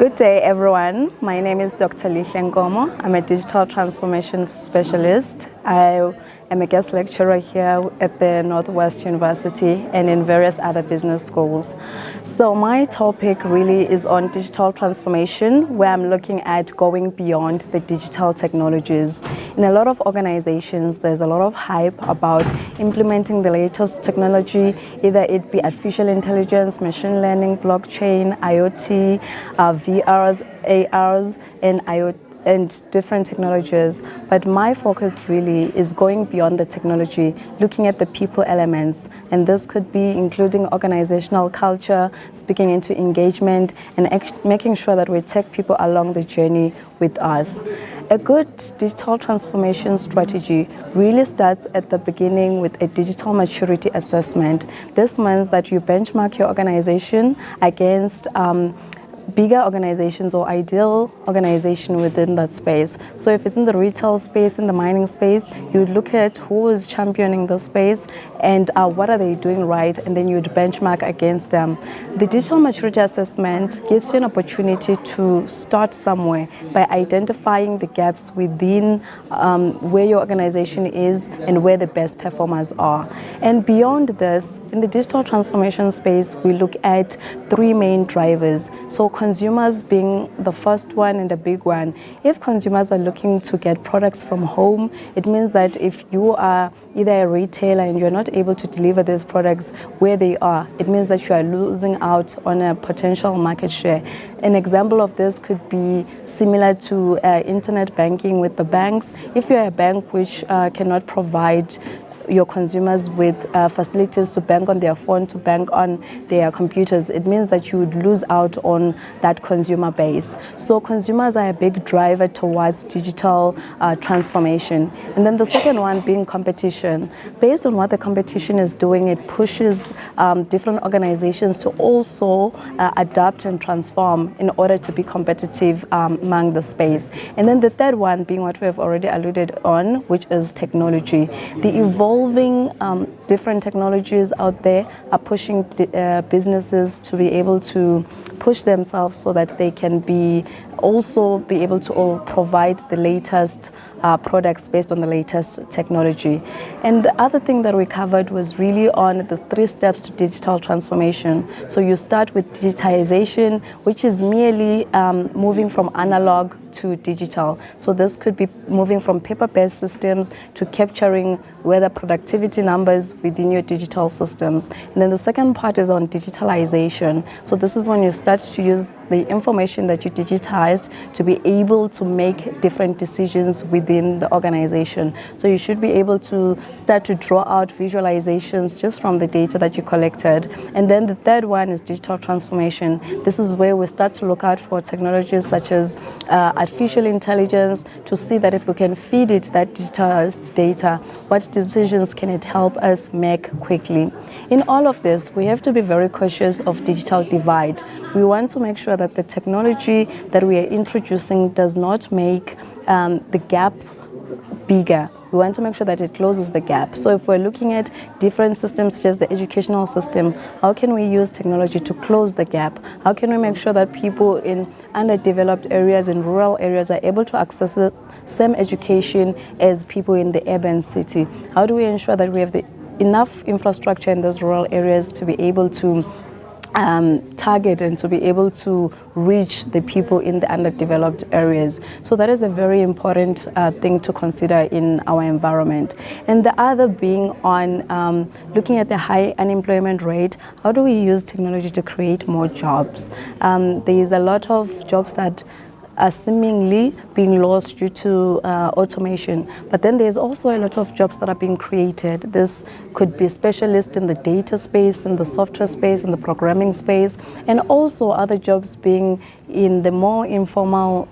Good day, everyone. My name is Dr. Lihle Nkomo. I'm a digital transformation specialist. I am a guest lecturer here at the Northwest University and in various other business schools. So my topic really is on digital transformation, where I'm looking at going beyond the digital technologies. In a lot of organizations, there's a lot of hype about implementing the latest technology, either it be artificial intelligence, machine learning, blockchain, IoT, VRs, ARs, and different technologies. But my focus really is going beyond the technology, looking at the people elements. And this could be including organizational culture, speaking into engagement, and making sure that we take people along the journey with us. A good digital transformation strategy really starts at the beginning with a digital maturity assessment. This means that you benchmark your organization against bigger organizations or ideal organization within that space. So if it's in the retail space, in the mining space, you would look at who is championing the space and what are they doing right, and then you would benchmark against them. The digital maturity assessment gives you an opportunity to start somewhere by identifying the gaps within where your organization is and where the best performers are. And beyond this, in the digital transformation space, we look at three main drivers. So consumers being the first one and a big one. If consumers are looking to get products from home, it means that if you are either a retailer and you're not able to deliver these products where they are, it means that you are losing out on a potential market share. An example of this could be similar to internet banking with the banks. If you're a bank which cannot provide your consumers with facilities to bank on their phone, to bank on their computers, it means that you would lose out on that consumer base. So consumers are a big driver towards digital transformation. And then the second one being competition. Based on what the competition is doing, it pushes different organizations to also adapt and transform in order to be competitive among the space. And then the third one being what we have already alluded on, which is technology. The evolving different technologies out there are pushing businesses to be able to push themselves so that they can also be able to provide the latest products based on the latest technology. And the other thing that we covered was really on the 3 steps to digital transformation. So you start with digitization, which is merely moving from analog to digital. So this could be moving from paper-based systems to capturing weather productivity numbers within your digital systems. And then the second part is on digitalization. So this is when you start to use the information that you digitized to be able to make different decisions within the organization. So you should be able to start to draw out visualizations just from the data that you collected. And then the third one is digital transformation. This is where we start to look out for technologies such as artificial intelligence to see that if we can feed it that digitalized data, what decisions can it help us make quickly. In all of this, we have to be very cautious of digital divide. We want to make sure that the technology that we are introducing does not make the gap bigger. We want to make sure that it closes the gap. So if we're looking at different systems such as the educational system, how can we use technology to close the gap? How can we make sure that people in underdeveloped areas, in rural areas, are able to access the same education as people in the urban city? How do we ensure that we have enough infrastructure in those rural areas to be able to target and to be able to reach the people in the underdeveloped areas? So that is a very important thing to consider in our environment. And the other being on looking at the high unemployment rate, how do we use technology to create more jobs? There is a lot of jobs that are seemingly being lost due to automation. But then there's also a lot of jobs that are being created. This could be specialists in the data space, in the software space, in the programming space, and also other jobs being in the more informal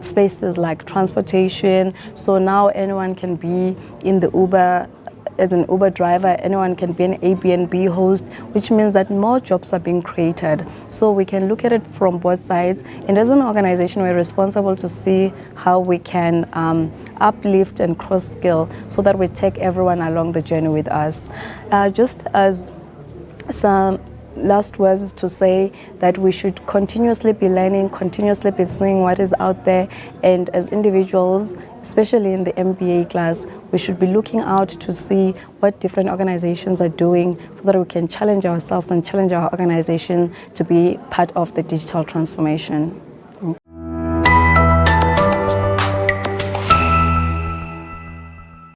spaces like transportation. So now anyone can be in the Uber as an Uber driver, anyone can be an Airbnb host, which means that more jobs are being created. So we can look at it from both sides. And as an organization, we're responsible to see how we can uplift and cross-skill so that we take everyone along the journey with us. Just as some last words is to say that we should continuously be learning, continuously be seeing what is out there, and as individuals, especially in the MBA class, we should be looking out to see what different organizations are doing so that we can challenge ourselves and challenge our organization to be part of the digital transformation.